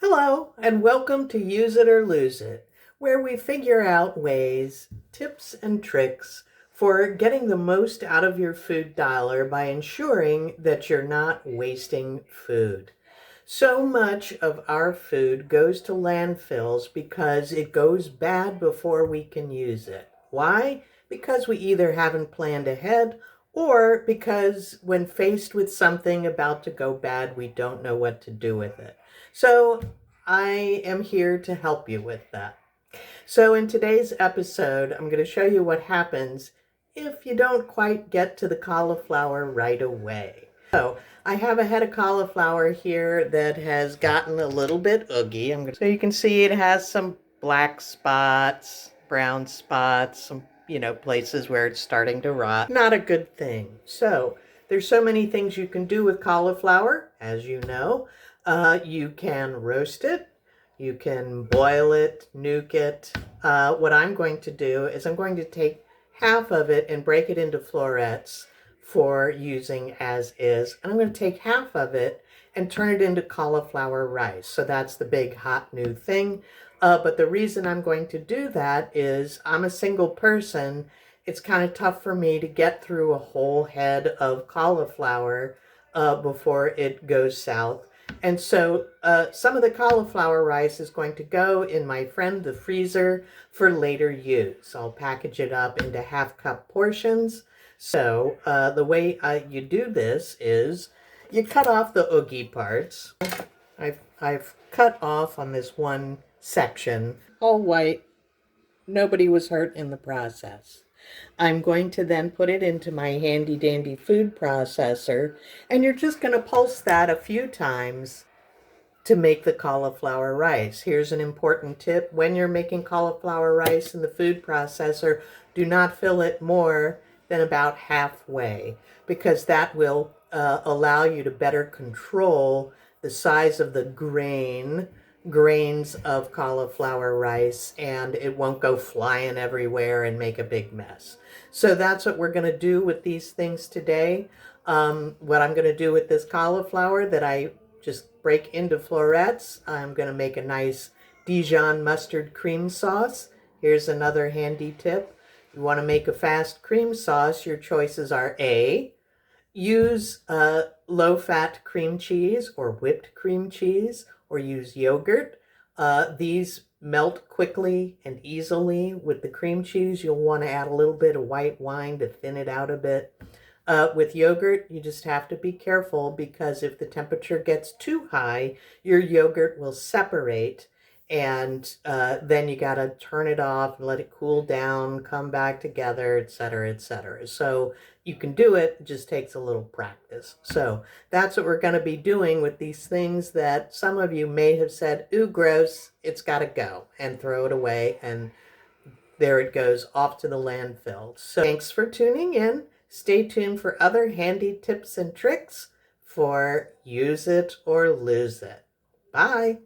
Hello, and welcome to Use It or Lose It, where we figure out ways, tips, and tricks for getting the most out of your food dollar by ensuring that you're not wasting food. So much of our food goes to landfills because it goes bad before we can use it. Why? Because we either haven't planned ahead or because when faced with something about to go bad, we don't know what to do with it. So I am here to help you with that. So in today's episode, I'm going to show you what happens if you don't quite get to the cauliflower right away. So I have a head of cauliflower here that has gotten a little bit oogy. So you can see it has some black spots, brown spots, some, places where it's starting to rot. Not a good thing. So there's so many things you can do with cauliflower, as you know. You can roast it. You can boil it, nuke it. What I'm going to do is I'm going to take half of it and break it into florets for using as is. And I'm going to take half of it and turn it into cauliflower rice. So that's the big hot new thing. But the reason I'm going to do that is I'm a single person. It's kind of tough for me to get through a whole head of cauliflower before it goes south. And so some of the cauliflower rice is going to go in my friend the freezer for later use. I'll package it up into half-cup portions. So the way you do this is you cut off the oogie parts. I've cut off on this one section, all white. Nobody was hurt in the process. I'm going to then put it into my handy dandy food processor, and you're just going to pulse that a few times to make the cauliflower rice. Here's an important tip. When you're making cauliflower rice in the food processor, do not fill it more than about halfway, because that will allow you to better control the size of the grains of cauliflower rice, and it won't go flying everywhere and make a big mess. So that's what we're going to do with these things today. What I'm going to do with this cauliflower that I just break into florets, I'm going to make a nice Dijon mustard cream sauce. Here's another handy tip. You want to make a fast cream sauce, your choices are A, use low-fat cream cheese or whipped cream cheese, or use yogurt. These melt quickly and easily with the cream cheese. You'll want to add a little bit of white wine to thin it out a bit. With yogurt, you just have to be careful, because if the temperature gets too high, your yogurt will separate, and then you got to turn it off and let it cool down, come back together, etc., etc. So you can do it, it just takes a little practice. So that's what we're going to be doing with these things that some of you may have said, ooh, gross, it's got to go, and throw it away, and there it goes off to the landfill. So thanks for tuning in. Stay tuned for other handy tips and tricks for Use It or Lose It. Bye.